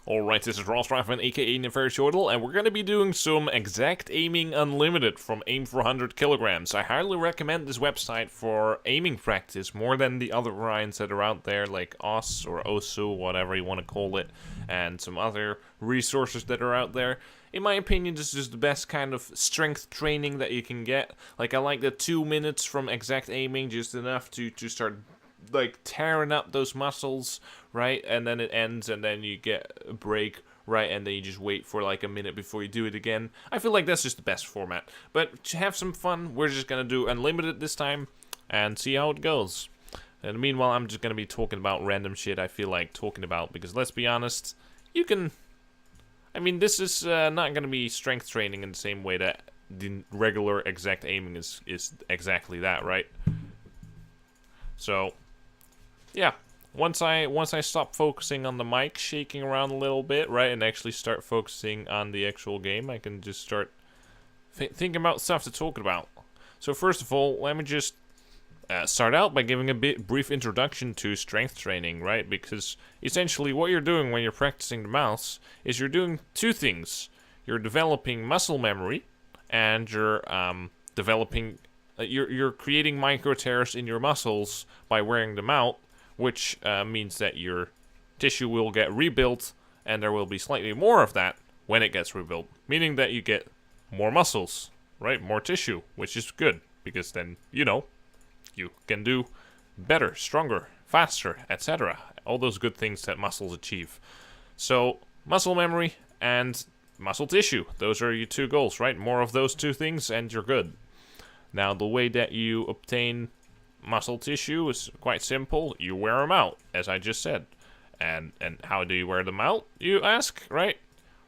Alright, this is Schraven, aka Neuroscience, and we're going to be doing some exact aiming unlimited from Aim for 100 kilograms. I highly recommend this website for aiming practice more than the other variants that are out there, like OS or OSU, whatever you want to call it, and some other resources that are out there. In my opinion, this is the best kind of strength training that you can get. Like, I like the 2 minutes from exact aiming, just enough to start like tearing up those muscles, right? And then it ends, and then you get a break, right? And then you just wait for like a minute before you do it again. I feel like that's just the best format. But to have some fun, we're just gonna do unlimited this time and see how it goes. And meanwhile, I'm just gonna be talking about random shit I feel like talking about, because let's be honest, you can. I mean, this is not gonna be strength training in the same way that the regular exact aiming is exactly that, right? So yeah, once I stop focusing on the mic shaking around a little bit, right, and actually start focusing on the actual game, I can just start thinking about stuff to talk about. So first of all, let me just start out by giving a brief introduction to strength training, right? Because essentially what you're doing when you're practicing the mouse is you're doing two things. You're developing muscle memory, and you're developing, you're creating micro tears in your muscles by wearing them out, which means that your tissue will get rebuilt, and there will be slightly more of that when it gets rebuilt, meaning that you get more muscles, right? More tissue, which is good, because then, you know, you can do better, stronger, faster, etc. All those good things that muscles achieve. So, muscle memory and muscle tissue, those are your two goals, right? More of those two things, and you're good. Now, the way that you obtain muscle tissue is quite simple. You wear them out, as I just said. And how do you wear them out, you ask, right?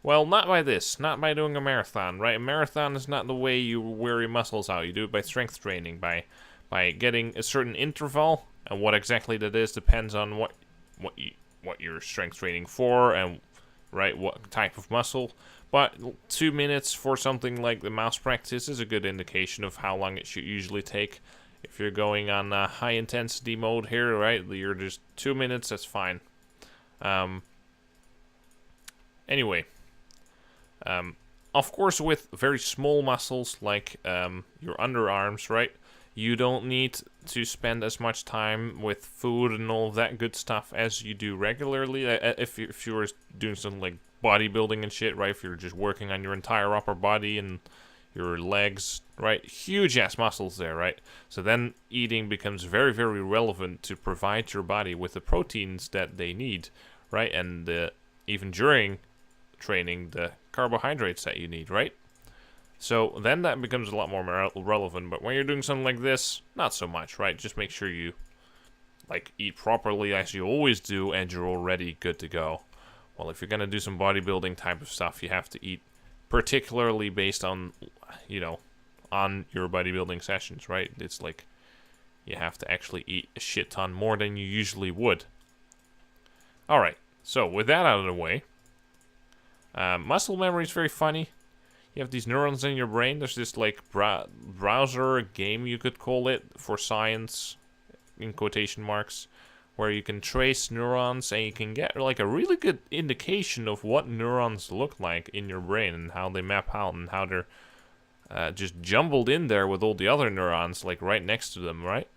Well, not by this. Not by doing a marathon, right? A marathon is not the way you wear your muscles out. You do it by strength training, by getting a certain interval, and what exactly that is depends on what you're strength training for, and right, what type of muscle. But 2 minutes for something like the mouse practice is a good indication of how long it should usually take. If you're going on high intensity mode here, right, you're just 2 minutes, that's fine. Anyway, of course, with very small muscles like your underarms, right, you don't need to spend as much time with food and all of that good stuff as you do regularly. If you were doing something like bodybuilding and shit, right, if you're just working on your entire upper body and your legs, right? Huge ass muscles there, right? So then eating becomes very, very relevant to provide your body with the proteins that they need, right? And even during training, the carbohydrates that you need, right? So then that becomes a lot more relevant. But when you're doing something like this, not so much, right? Just make sure you like eat properly as you always do, and you're already good to go. Well, if you're gonna do some bodybuilding type of stuff, you have to eat particularly based on, you know, on your bodybuilding sessions, right? It's like you have to actually eat a shit ton more than you usually would. Alright, so with that out of the way, muscle memory is very funny. You have these neurons in your brain. There's this like browser game, you could call it, for science, in quotation marks, where you can trace neurons, and you can get like a really good indication of what neurons look like in your brain and how they map out, and how they're just jumbled in there with all the other neurons like right next to them, right?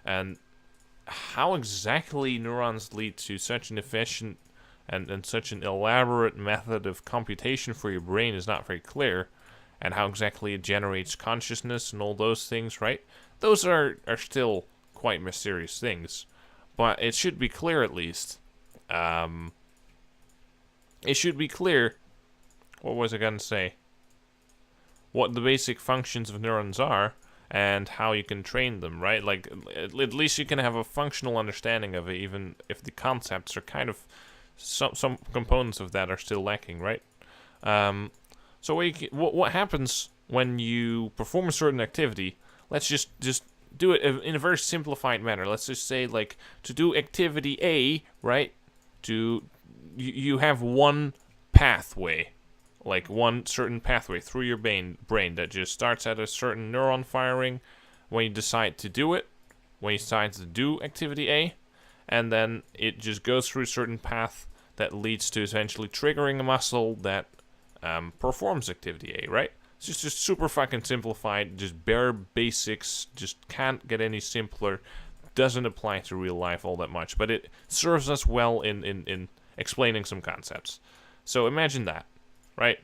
And how exactly neurons lead to such an efficient and such an elaborate method of computation for your brain is not very clear, and how exactly it generates consciousness and all those things, right? Those are still quite mysterious things. But it should be clear, at least. It should be clear. What was I going to say? What the basic functions of neurons are, and how you can train them, right? Like, at least you can have a functional understanding of it, even if the concepts are kind of... Some components of that are still lacking, right? So what happens when you perform a certain activity? Let's just do it in a very simplified manner. Let's just say, like, to do activity A, right? You have one pathway, like one certain pathway through your brain that just starts at a certain neuron firing when you decide to do it, when you decide to do activity A, and then it just goes through a certain path that leads to essentially triggering a muscle that performs activity A, right? It's just super fucking simplified, just bare basics, just can't get any simpler, doesn't apply to real life all that much, but it serves us well in explaining some concepts. So imagine that, right?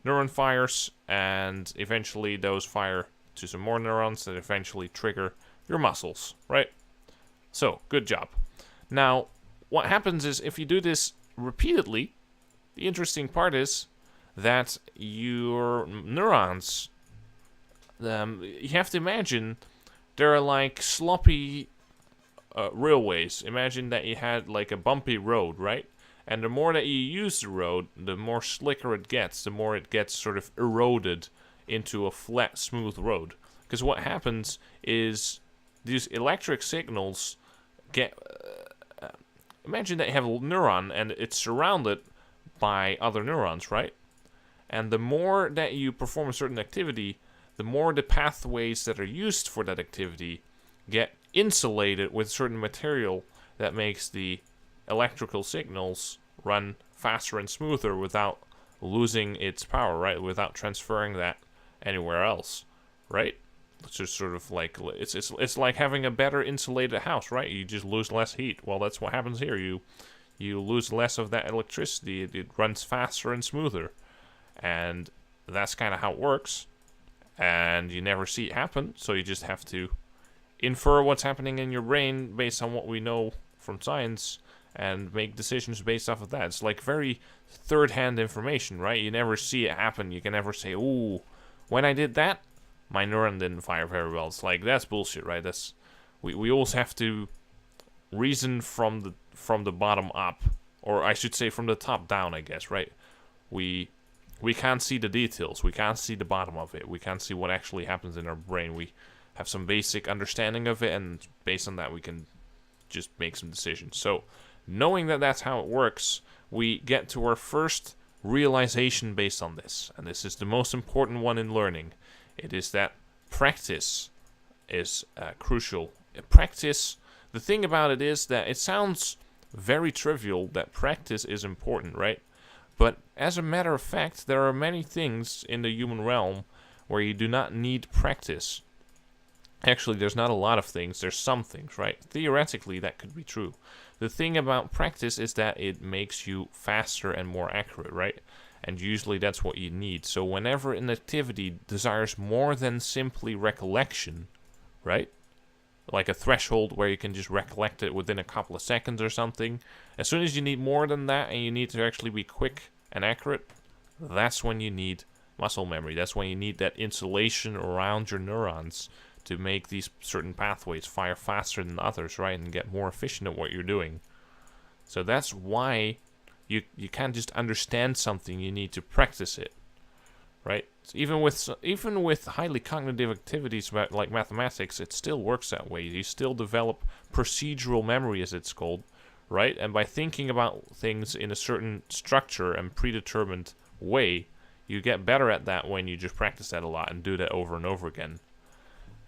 Neuron fires, and eventually those fire to some more neurons that eventually trigger your muscles, right? So, good job. Now, what happens is if you do this repeatedly, the interesting part is that your neurons, you have to imagine they're like sloppy railways. Imagine that you had like a bumpy road, right? And the more that you use the road, the more slicker it gets, the more it gets sort of eroded into a flat, smooth road. Because what happens is these electric signals get... imagine that you have a neuron and it's surrounded by other neurons, right? And the more that you perform a certain activity, the more the pathways that are used for that activity get insulated with certain material that makes the electrical signals run faster and smoother without losing its power, right? Without transferring that anywhere else, right? It's just sort of like it's like having a better insulated house, right? You just lose less heat. Well, that's what happens here. You lose less of that electricity. It runs faster and smoother, and that's kind of how it works. And you never see it happen, so you just have to infer what's happening in your brain based on what we know from science and make decisions based off of that. It's like very third-hand information, right? You never see it happen. You can never say, ooh, when I did that, my neuron didn't fire very well. It's like, that's bullshit, right? That's we always have to reason from the bottom up, or I should say from the top down, I guess, right? We can't see the details. We can't see the bottom of it. We can't see what actually happens in our brain. We have some basic understanding of it, and based on that, we can just make some decisions. So, knowing that that's how it works, we get to our first realization based on this. And this is the most important one in learning. It is that practice is crucial. Practice, the thing about it is that it sounds very trivial that practice is important, right? But as a matter of fact, there are many things in the human realm where you do not need practice. Actually, there's not a lot of things. There's some things, right? Theoretically, that could be true. The thing about practice is that it makes you faster and more accurate, right? And usually that's what you need. So whenever an activity desires more than simply recollection, right? Like a threshold where you can just recollect it within a couple of seconds or something. As soon as you need more than that and you need to actually be quick and accurate, that's when you need muscle memory. That's when you need that insulation around your neurons to make these certain pathways fire faster than others, right? And get more efficient at what you're doing. So that's why you can't just understand something, you need to practice it, right? So even with highly cognitive activities like mathematics, it still works that way. You still develop procedural memory, as it's called, right? And by thinking about things in a certain structure and predetermined way, you get better at that when you just practice that a lot and do that over and over again.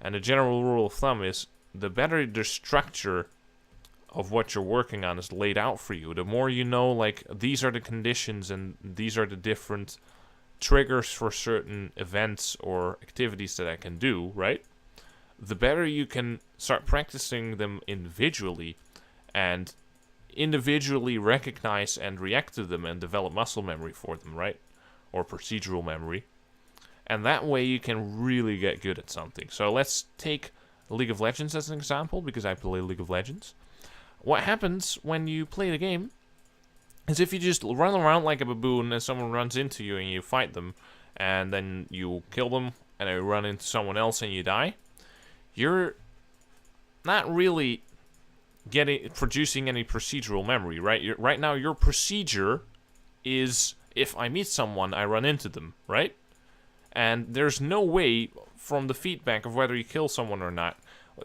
And the general rule of thumb is the better the structure of what you're working on is laid out for you, the more you know, like, these are the conditions and these are the different triggers for certain events or activities that I can do, right? The better you can start practicing them individually and individually recognize and react to them and develop muscle memory for them, right? Or procedural memory. And that way you can really get good at something. So let's take League of Legends as an example, because I play League of Legends. What happens when you play the game is if you just run around like a baboon and someone runs into you and you fight them, and then you kill them and they run into someone else and you die, you're not really producing any procedural memory, right? Right now your procedure is, if I meet someone, I run into them, right? And there's no way from the feedback of whether you kill someone or not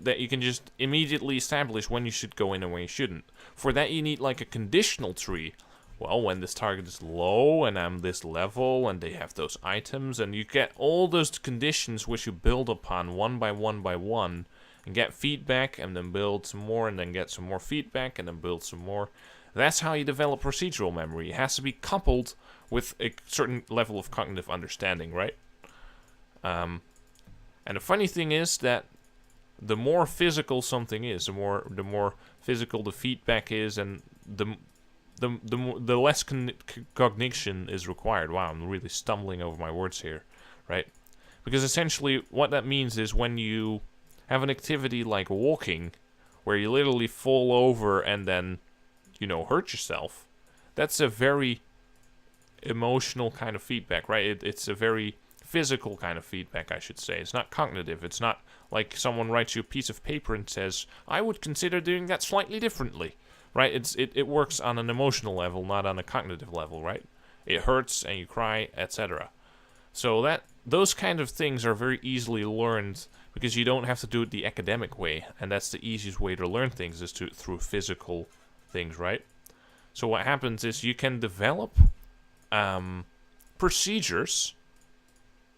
that you can just immediately establish when you should go in and when you shouldn't. For that you need like a conditional tree. Well, when this target is low and I'm this level and they have those items, and you get all those conditions which you build upon one by one and get feedback and then build some more and then get some more feedback and then build some more. That's how you develop procedural memory. It has to be coupled with a certain level of cognitive understanding, right? And the funny thing is that the more physical something is, the more physical the feedback is, and the less cognition is required. Wow, I'm really stumbling over my words here, right? Because essentially what that means is when you have an activity like walking, where you literally fall over and then, hurt yourself, that's a very emotional kind of feedback, right? It's a very physical kind of feedback, I should say. It's not cognitive. It's not like someone writes you a piece of paper and says, I would consider doing that slightly differently, right? It works on an emotional level, not on a cognitive level, right? It hurts and you cry, etc. So those kind of things are very easily learned because you don't have to do it the academic way, and that's the easiest way to learn things is through physical things, right? So what happens is you can develop procedures,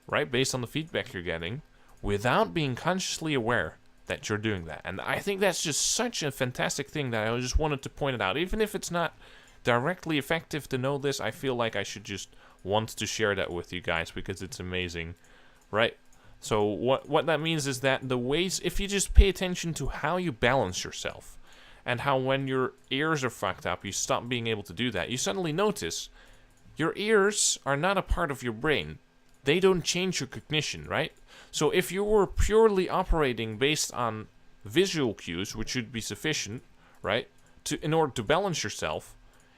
right, based on the feedback you're getting, without being consciously aware that you're doing that. And I think that's just such a fantastic thing that I just wanted to point it out. Even if it's not directly effective to know this, I feel like I should just want to share that with you guys because it's amazing, right? So what that means is that the ways, if you just pay attention to how you balance yourself, and how when your ears are fucked up, you stop being able to do that, you suddenly notice your ears are not a part of your brain. They don't change your cognition, right? So if you were purely operating based on visual cues, which should be sufficient, right, in order to balance yourself,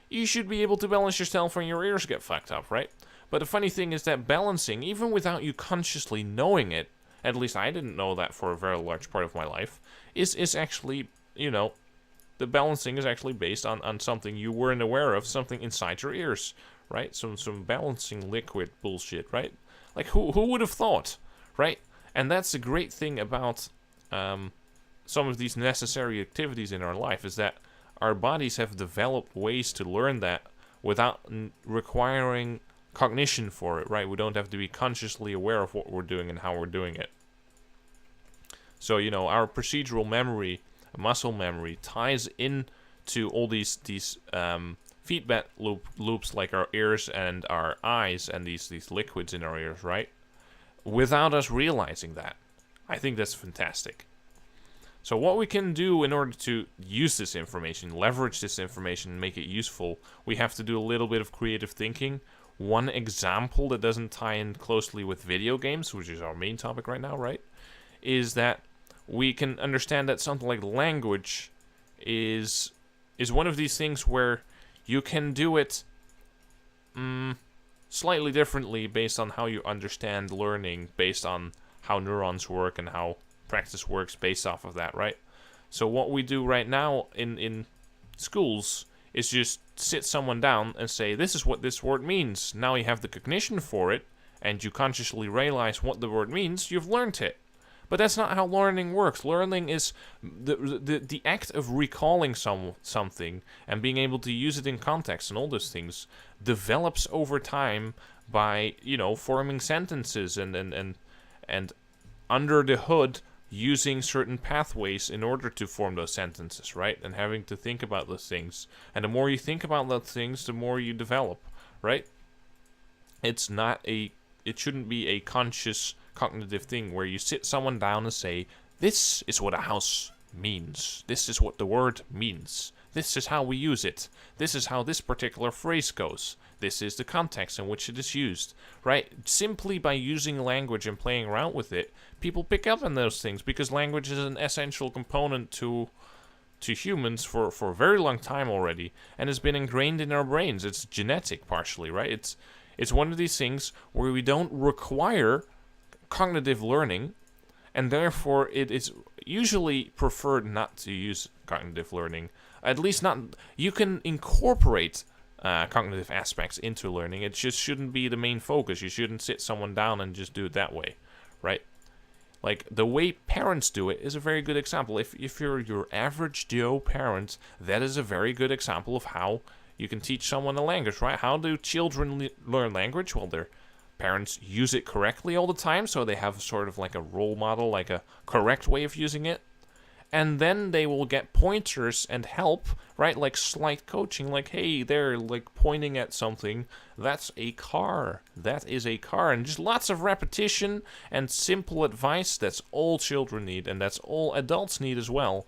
you should be able to balance yourself when your ears get fucked up, right? But the funny thing is that balancing, even without you consciously knowing it, at least I didn't know that for a very large part of my life, is actually, the balancing is actually based on something you weren't aware of, something inside your ears, right? Some balancing liquid bullshit, right? Like, who would have thought, right? And that's the great thing about some of these necessary activities in our life, is that our bodies have developed ways to learn that without requiring cognition for it, right? We don't have to be consciously aware of what we're doing and how we're doing it. So, our procedural memory, muscle memory, ties into all these feedback loops like our ears and our eyes and these liquids in our ears, right? Without us realizing that. I think that's fantastic. So what we can do in order to use this information, leverage this information, make it useful, we have to do a little bit of creative thinking. One example that doesn't tie in closely with video games, which is our main topic right now, right, is that we can understand that something like language is one of these things where you can do it slightly differently based on how you understand learning, based on how neurons work and how practice works based off of that, right? So what we do right now in schools is just sit someone down and say, this is what this word means. Now you have the cognition for it, and you consciously realize what the word means, you've learned it. But that's not how learning works. Learning is the act of recalling something and being able to use it in context and all those things develops over time by, forming sentences and under the hood using certain pathways in order to form those sentences, right? And having to think about those things. And the more you think about those things, the more you develop, right? It shouldn't be a conscious cognitive thing where you sit someone down and say, this is what a house means. This is what the word means. This is how we use it. This is how this particular phrase goes. This is the context in which it is used, right? Simply by using language and playing around with it, people pick up on those things because language is an essential component to humans for a very long time already and has been ingrained in our brains. It's genetic partially, right? It's one of these things where we don't require cognitive learning, and therefore it is usually preferred not to use cognitive learning. At least not, you can incorporate cognitive aspects into learning. It just shouldn't be the main focus. You shouldn't sit someone down and just do it that way, right? Like, the way parents do it is a very good example. If you're your average Joe parent, that is a very good example of how you can teach someone a language, right? How do children learn language? Well, their parents use it correctly all the time, so they have sort of like a role model, like a correct way of using it. and then they will get pointers and help, right? Like slight coaching, like, hey, they're like pointing at something. That's a car. That is a car. And just lots of repetition and simple advice. That's all children need, and that's all adults need as well.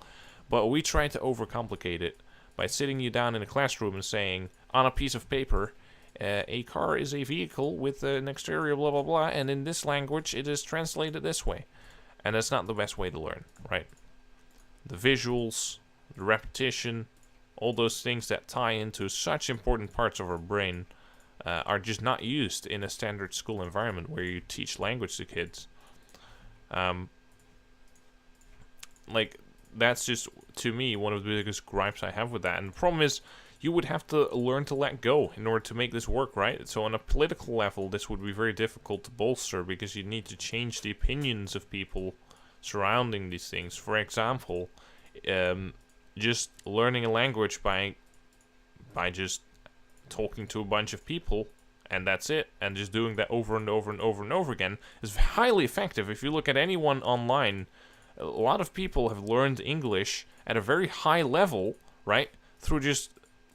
But we try to overcomplicate it by sitting you down in a classroom and saying, on a piece of paper, a car is a vehicle with an exterior blah blah blah, and in this language it is translated this way. And that's not the best way to learn, right? The visuals, the repetition, all those things that tie into such important parts of our brain are just not used in a standard school environment where you teach language to kids. Like, that's just, to me, one of the biggest gripes I have with that. And the problem is, you would have to learn to let go in order to make this work, right? So on a political level, this would be very difficult to bolster because you need to change the opinions of people surrounding these things. For example, just learning a language by just talking to a bunch of people, and that's it, and just doing that over and over and over and over again is highly effective. If you look at anyone online, a lot of people have learned English at a very high level, right? Through just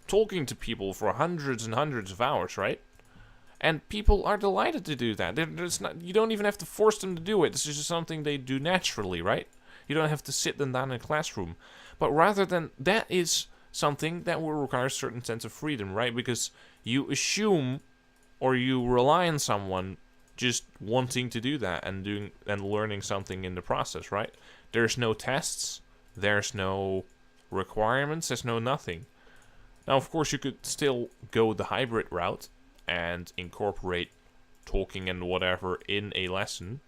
talking to people for hundreds and hundreds of hours, right? And people are delighted to do that. You don't even have to force them to do it. This is just something they do naturally, right? You don't have to sit them down in a classroom. But rather than that is something that will require a certain sense of freedom, right? Because you assume or you rely on someone just wanting to do that and learning something in the process, right? There's no tests, there's no requirements, there's no nothing. Now, of course, you could still go the hybrid route and incorporate talking and whatever in a lesson.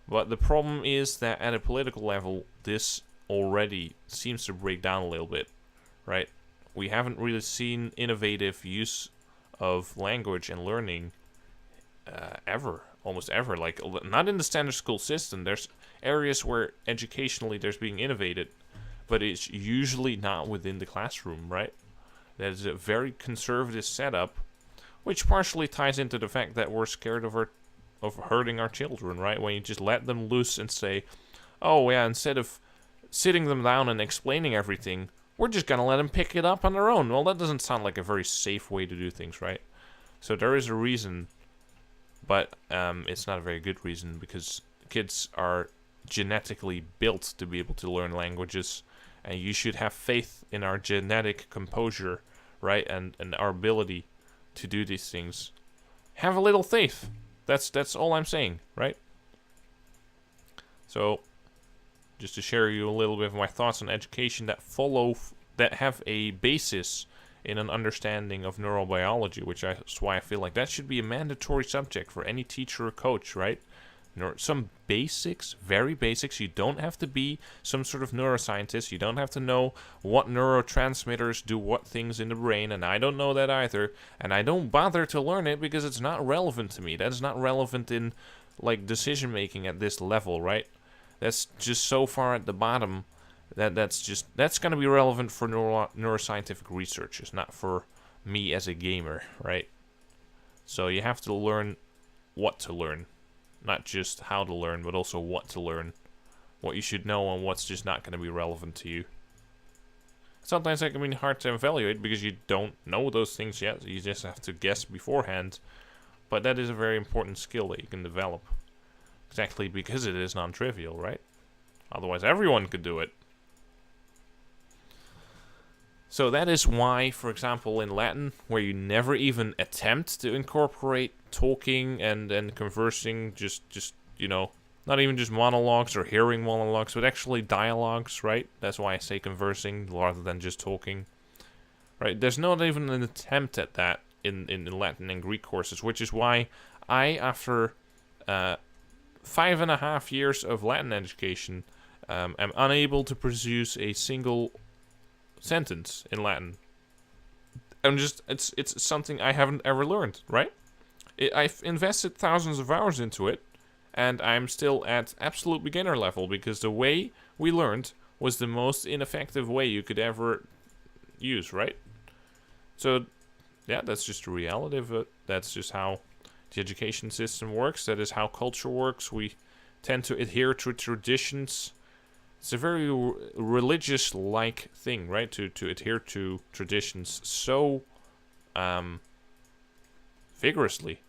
But the problem is that at a political level, this already seems to break down a little bit, right? We haven't really seen innovative use of language and learning almost ever. Like, not in the standard school system. There's areas where educationally there's being innovated, but it's usually not within the classroom, right? That is a very conservative setup, which partially ties into the fact that we're scared of hurting our children, right? When you just let them loose and say, oh yeah, instead of sitting them down and explaining everything, we're just going to let them pick it up on their own. Well, that doesn't sound like a very safe way to do things, right? So there is a reason, but it's not a very good reason, because kids are genetically built to be able to learn languages, and you should have faith in our genetic composure, right? And our ability to do these things. Have a little faith. That's all I'm saying, right? So, just to share you a little bit of my thoughts on education that have a basis in an understanding of neurobiology, which is why I feel like that should be a mandatory subject for any teacher or coach, right? Some basics, very basics. You don't have to be some sort of neuroscientist. You don't have to know what neurotransmitters do what things in the brain, and I don't know that either. And I don't bother to learn it because it's not relevant to me. That's not relevant in, like, decision making at this level, right? That's just so far at the bottom that's going to be relevant for neuroscientific researchers, not for me as a gamer, right? So you have to learn what to learn. Not just how to learn, but also what to learn. What you should know and what's just not going to be relevant to you. Sometimes that can be hard to evaluate because you don't know those things yet. You just have to guess beforehand. But that is a very important skill that you can develop. Exactly because it is non-trivial, right? Otherwise everyone could do it. So that is why, for example, in Latin, where you never even attempt to incorporate talking and conversing, just not even just monologues or hearing monologues, but actually dialogues, right? That's why I say conversing rather than just talking, right? There's not even an attempt at that in Latin and Greek courses, which is why I, after 5.5 years of Latin education, am unable to produce a single sentence in Latin. It's something I haven't ever learned, right? I've invested thousands of hours into it, and I'm still at absolute beginner level because the way we learned was the most ineffective way you could ever use, right? So, yeah, that's just the reality of it. That's just how the education system works. That is how culture works. We tend to adhere to traditions it's a very religious-like thing, right? To adhere to traditions so vigorously,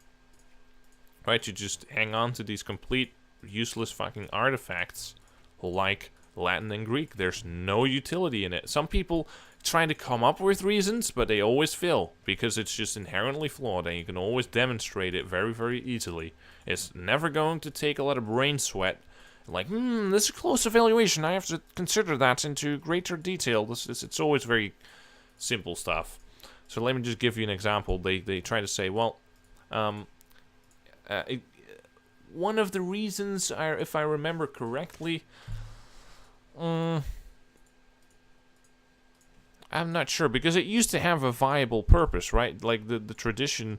right? To just hang on to these complete useless fucking artifacts like Latin and Greek. There's no utility in it. Some people try to come up with reasons, but they always fail because it's just inherently flawed, and you can always demonstrate it very, very easily. It's never going to take a lot of brain sweat. Like, this is a close evaluation. I have to consider that into greater detail. It's always very simple stuff. So let me just give you an example. They try to say, well, one of the reasons, if I remember correctly, I'm not sure, because it used to have a viable purpose, right? Like the tradition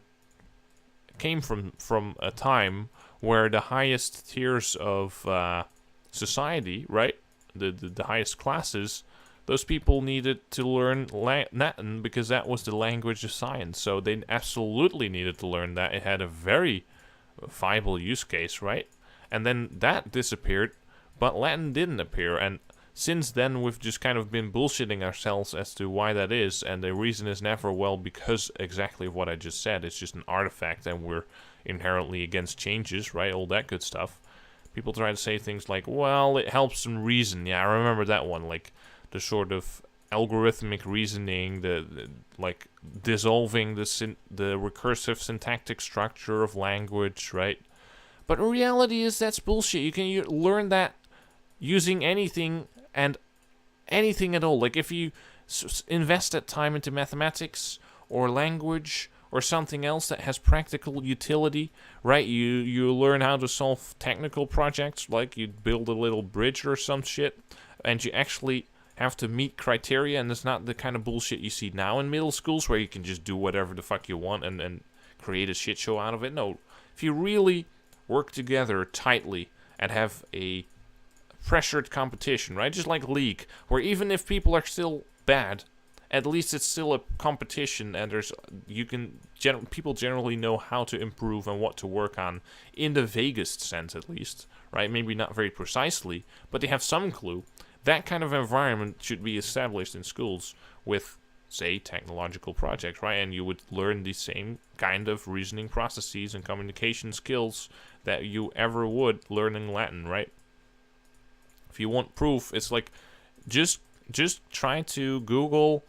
came from a time where the highest tiers of society, right, the highest classes, those people needed to learn Latin because that was the language of science. So they absolutely needed to learn that. It had a very viable use case, right? And then that disappeared, but Latin didn't appear. And since then, we've just kind of been bullshitting ourselves as to why that is. And the reason is never, well, because exactly what I just said. It's just an artifact, and we're inherently against changes, right? All that good stuff. People try to say things like, well, it helps them reason. Yeah, I remember that one. Like, the sort of algorithmic reasoning, the like dissolving the recursive syntactic structure of language, right? But the reality is that's bullshit. You can learn that using anything and anything at all. Like if you invest that time into mathematics or language or something else that has practical utility, right? You learn how to solve technical projects, like you build a little bridge or some shit, and you actually have to meet criteria, and it's not the kind of bullshit you see now in middle schools where you can just do whatever the fuck you want and create a shit show out of it. No, if you really work together tightly and have a pressured competition, right? Just like League, where even if people are still bad, at least it's still a competition, and people generally know how to improve and what to work on in the vaguest sense, at least, right? Maybe not very precisely, but they have some clue. That kind of environment should be established in schools with, say, technological projects, right? And you would learn the same kind of reasoning processes and communication skills that you ever would learning Latin, right? If you want proof, it's like just try to Google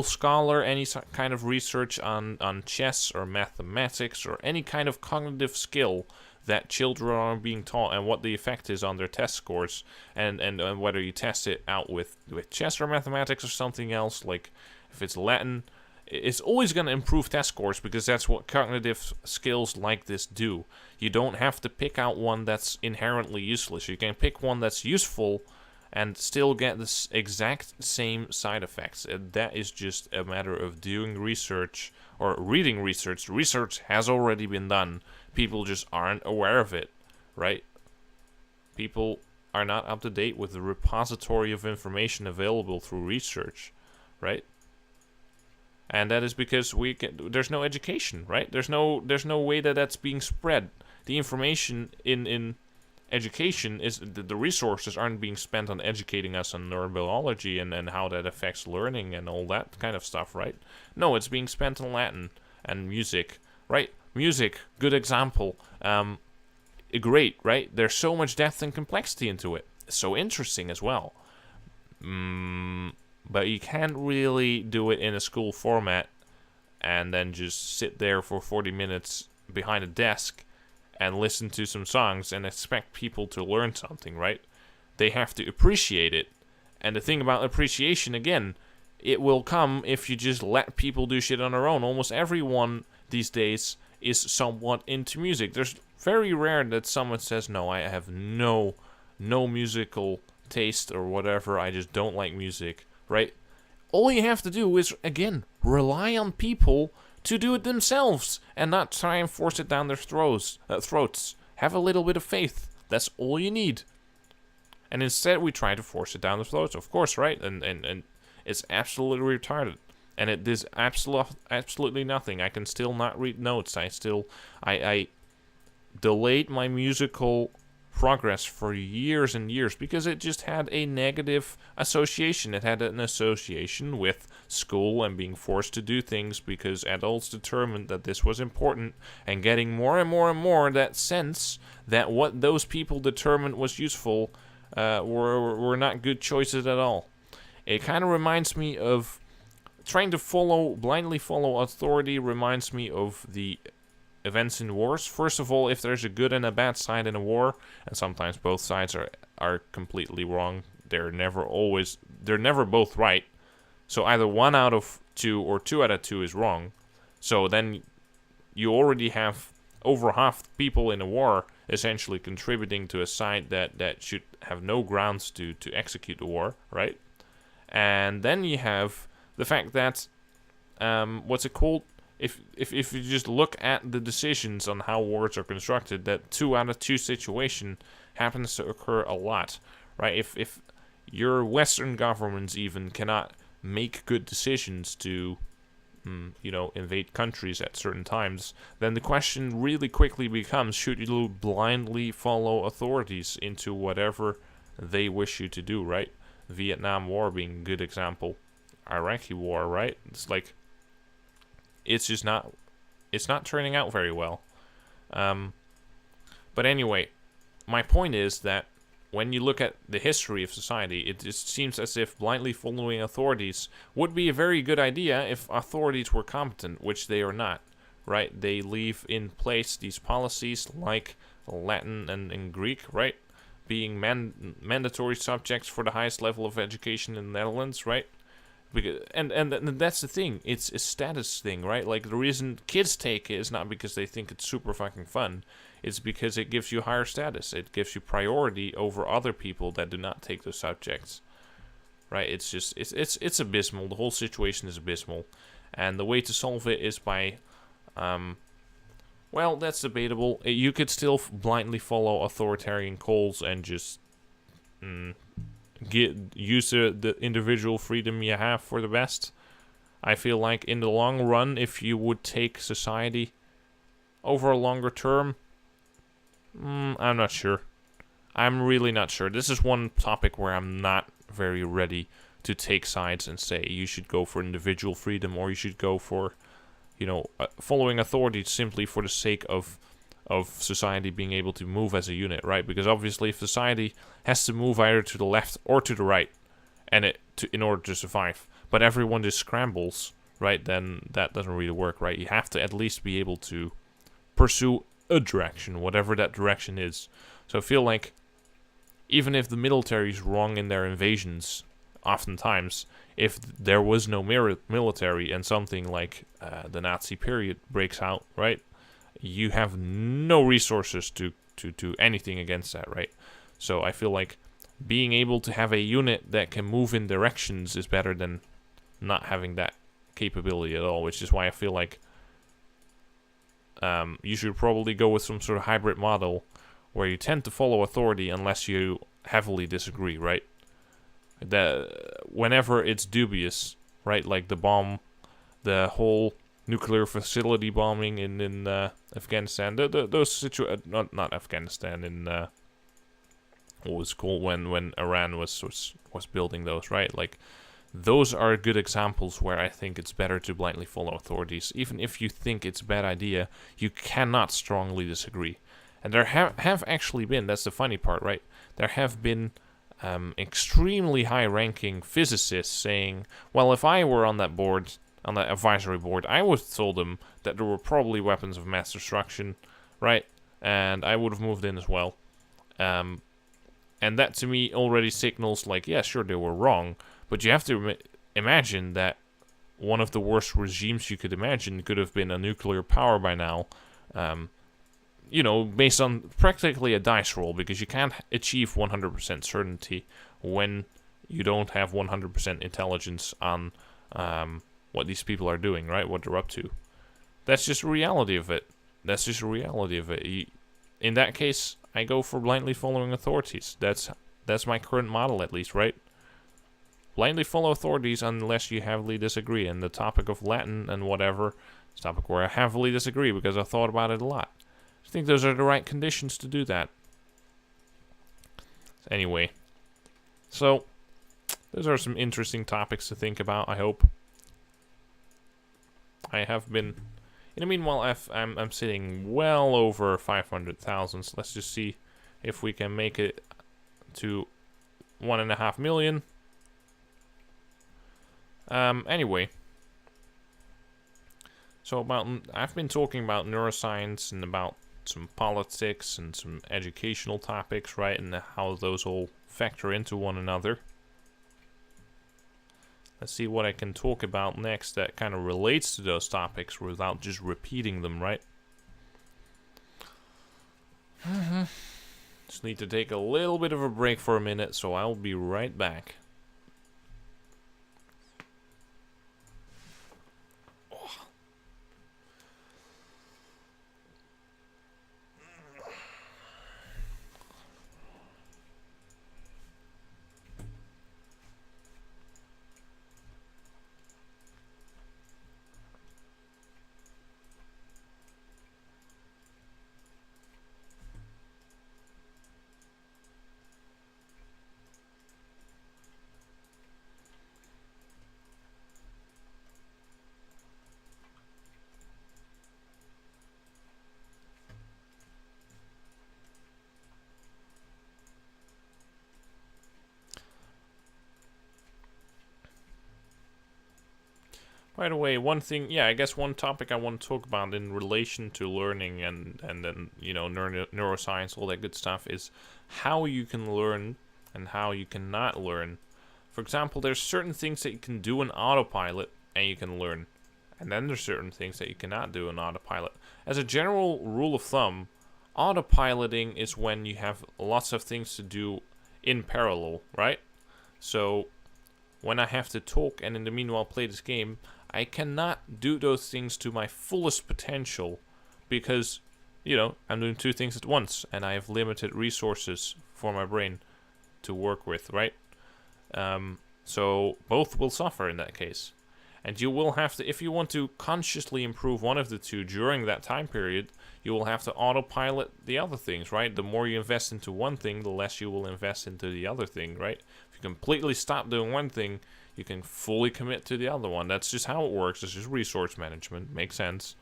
Scholar, any kind of research on chess or mathematics or any kind of cognitive skill that children are being taught and what the effect is on their test scores, and whether you test it out with chess or mathematics or something else. Like if it's Latin, it's always going to improve test scores because that's what cognitive skills like this do. You don't have to pick out one that's inherently useless. You can pick one that's useful and still get the exact same side effects. And that is just a matter of doing research or reading research. Research has already been done. People just aren't aware of it, right? People are not up to date with the repository of information available through research, right? And that is because there's no education, right? There's no way that's being spread. The information in education is the resources aren't being spent on educating us on neurobiology and how that affects learning and all that kind of stuff, right? No, it's being spent on Latin and music, right? Music, good example. Great, right? There's so much depth and complexity into it. It's so interesting as well. But you can't really do it in a school format and then just sit there for 40 minutes behind a desk and listen to some songs and expect people to learn something, right? They have to appreciate it. And the thing about appreciation, again, it will come if you just let people do shit on their own. Almost everyone these days is somewhat into music. There's very rare that someone says, no, I have no musical taste or whatever, I just don't like music, right? All you have to do is, again, rely on people to do it themselves and not try and force it down their throats. Have a little bit of faith. That's all you need. And instead we try to force it down the throats, of course, right? And it's absolutely retarded. And it does absolutely nothing. I can still not read notes. I delayed my musical progress for years and years because it just had a negative association. It had an association with school and being forced to do things because adults determined that this was important, and getting more and more and more that sense that what those people determined was useful were not good choices at all. It kind of reminds me of trying to blindly follow authority. Reminds me of the events in wars. First of all, if there's a good and a bad side in a war, and sometimes both sides are completely wrong, they're never both right. So either 1 out of 2 or 2 out of 2 is wrong. So then you already have over half the people in a war essentially contributing to a side that should have no grounds to execute the war, right? And then you have the fact that what's it called? If you just look at the decisions on how wars are constructed, that 2 out of 2 situation happens to occur a lot, right? If your Western governments even cannot make good decisions to, invade countries at certain times, then the question really quickly becomes: should you blindly follow authorities into whatever they wish you to do, right? Vietnam War being a good example, Iraqi War, right? It's like, it's not turning out very well. But anyway, my point is that when you look at the history of society, it just seems as if blindly following authorities would be a very good idea if authorities were competent, which they are not, right? They leave in place these policies like Latin and Greek, right? Being mandatory subjects for the highest level of education in the Netherlands, right? Because, and that's the thing. It's a status thing, right? Like, the reason kids take it is not because they think it's super fucking fun. It's because it gives you higher status. It gives you priority over other people that do not take those subjects, right? It's just it's abysmal. The whole situation is abysmal, and the way to solve it is by, well, that's debatable. You could still blindly follow authoritarian calls and just use the individual freedom you have for the best. I feel like in the long run, if you would take society over a longer term, I'm not sure. I'm really not sure. This is one topic where I'm not very ready to take sides and say you should go for individual freedom or you should go for, following authority simply for the sake of society being able to move as a unit, right? Because obviously, if society has to move either to the left or to the right, in order to survive, but everyone just scrambles, right? Then that doesn't really work, right? You have to at least be able to pursue a direction, whatever that direction is. So I feel like even if the military is wrong in their invasions, oftentimes, if there was no military and something like the Nazi period breaks out, right? You have no resources to do anything against that, right? So I feel like being able to have a unit that can move in directions is better than not having that capability at all, which is why I feel like you should probably go with some sort of hybrid model where you tend to follow authority unless you heavily disagree, right? Whenever it's dubious, right? Like the whole nuclear facility bombing in Afghanistan. Not Afghanistan, in what was called when Iran was building those, right? Like, those are good examples where I think it's better to blindly follow authorities. Even if you think it's a bad idea, you cannot strongly disagree. And there have actually been, that's the funny part, right? There have been extremely high-ranking physicists saying, well, if I were on that board, on that advisory board, I would have told them that there were probably weapons of mass destruction, right? And I would have moved in as well. And that to me already signals like, yeah, sure, they were wrong, but you have to imagine that one of the worst regimes you could imagine could have been a nuclear power by now, based on practically a dice roll, because you can't achieve 100% certainty when you don't have 100% intelligence on what these people are doing, right? What they're up to. That's just the reality of it. In that case, I go for blindly following authorities. That's my current model, at least, right? Blindly follow authorities unless you heavily disagree. And the topic of Latin and whatever, it's a topic where I heavily disagree because I thought about it a lot. I think those are the right conditions to do that. Anyway, so those are some interesting topics to think about, I hope. I have been... In the meanwhile, I'm sitting well over 500,000. So let's just see if we can make it to 1.5 million. Anyway. So I've been talking about neuroscience and about some politics and some educational topics, right? And how those all factor into one another. Let's see what I can talk about next that kind of relates to those topics without just repeating them, right? Just need to take a little bit of a break for a minute, so I'll be right back. By the way, one thing, I guess one topic I want to talk about in relation to learning and then, neuroscience, all that good stuff, is how you can learn and how you cannot learn. For example, there's certain things that you can do in autopilot and you can learn. And then there's certain things that you cannot do in autopilot. As a general rule of thumb, autopiloting is when you have lots of things to do in parallel, right? So when I have to talk and in the meanwhile play this game, I cannot do those things to my fullest potential because, I'm doing two things at once and I have limited resources for my brain to work with, right? So both will suffer in that case. And you will have to, if you want to consciously improve one of the two during that time period, you will have to autopilot the other things, right? The more you invest into one thing, the less you will invest into the other thing, right? If you completely stop doing one thing, you can fully commit to the other one. That's just how it works. It's just resource management. Makes sense.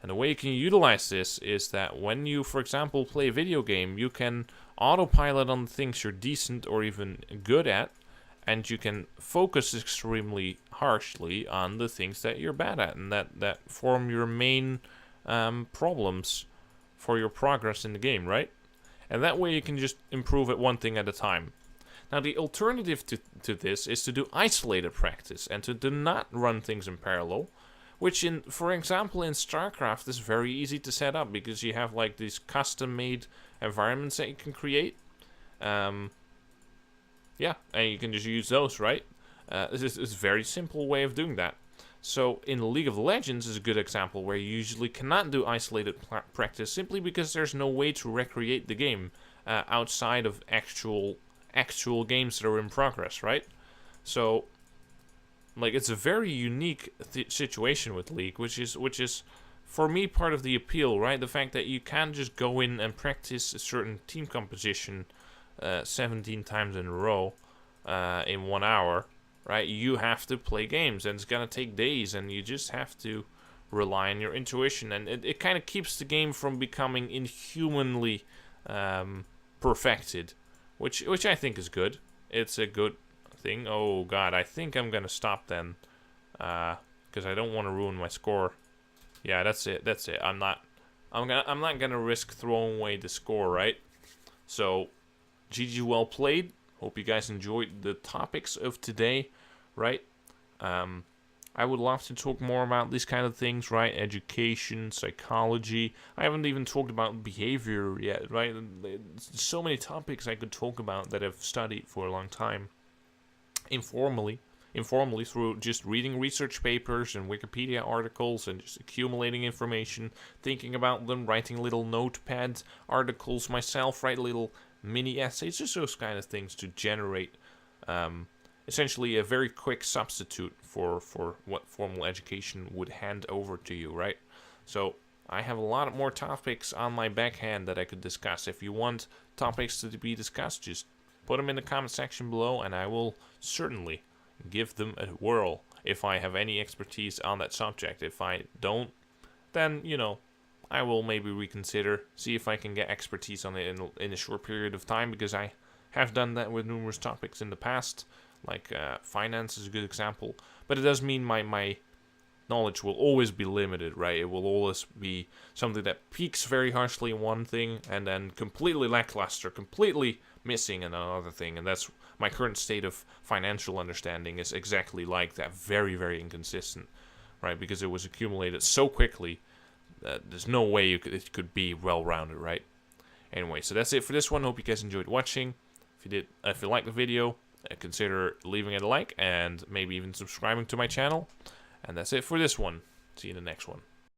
And the way you can utilize this is that when you, for example, play a video game, you can autopilot on the things you're decent or even good at, and you can focus extremely harshly on the things that you're bad at and that form your main problems for your progress in the game, right? And that way you can just improve at one thing at a time. Now, the alternative to this is to do isolated practice and to do not run things in parallel, which, for example, in StarCraft is very easy to set up because you have like these custom-made environments that you can create. And you can just use those, right? This is a very simple way of doing that. So in League of Legends is a good example where you usually cannot do isolated practice simply because there's no way to recreate the game outside of actual games that are in progress, right? So, like, it's a very unique situation with League, which is for me part of the appeal, right? The fact that you can't just go in and practice a certain team composition 17 times in a row in 1 hour, right? You have to play games, and it's gonna take days, and you just have to rely on your intuition, and it kind of keeps the game from becoming inhumanly perfected, which I think is good. It's a good thing. Oh god, I think I'm gonna stop then, because I don't want to ruin my score. Yeah, that's it. I'm not gonna risk throwing away the score, right? So, GG, well played. Hope you guys enjoyed the topics of today, right? I would love to talk more about these kind of things, right? Education, psychology. I haven't even talked about behavior yet, right? There's so many topics I could talk about that I've studied for a long time. Informally through just reading research papers and Wikipedia articles and just accumulating information, thinking about them, writing little notepad articles myself, write little mini essays, just those kind of things to generate essentially a very quick substitute for what formal education would hand over to you, right? So I have a lot more topics on my backhand that I could discuss. If you want topics to be discussed, just put them in the comment section below, and I will certainly give them a whirl if I have any expertise on that subject. If I don't, then, you know, I will maybe reconsider, see if I can get expertise on it in a short period of time, because I have done that with numerous topics in the past, like finance is a good example. But it does mean my knowledge will always be limited, right? It will always be something that peaks very harshly in one thing and then completely lackluster, completely missing in another thing. And that's my current state of financial understanding, is exactly like that, very, very inconsistent, right? Because it was accumulated so quickly that there's no way it could be well-rounded, right? Anyway, so that's it for this one. Hope you guys enjoyed watching. If you liked the video, consider leaving it a like and maybe even subscribing to my channel. And that's it for this one. See you in the next one.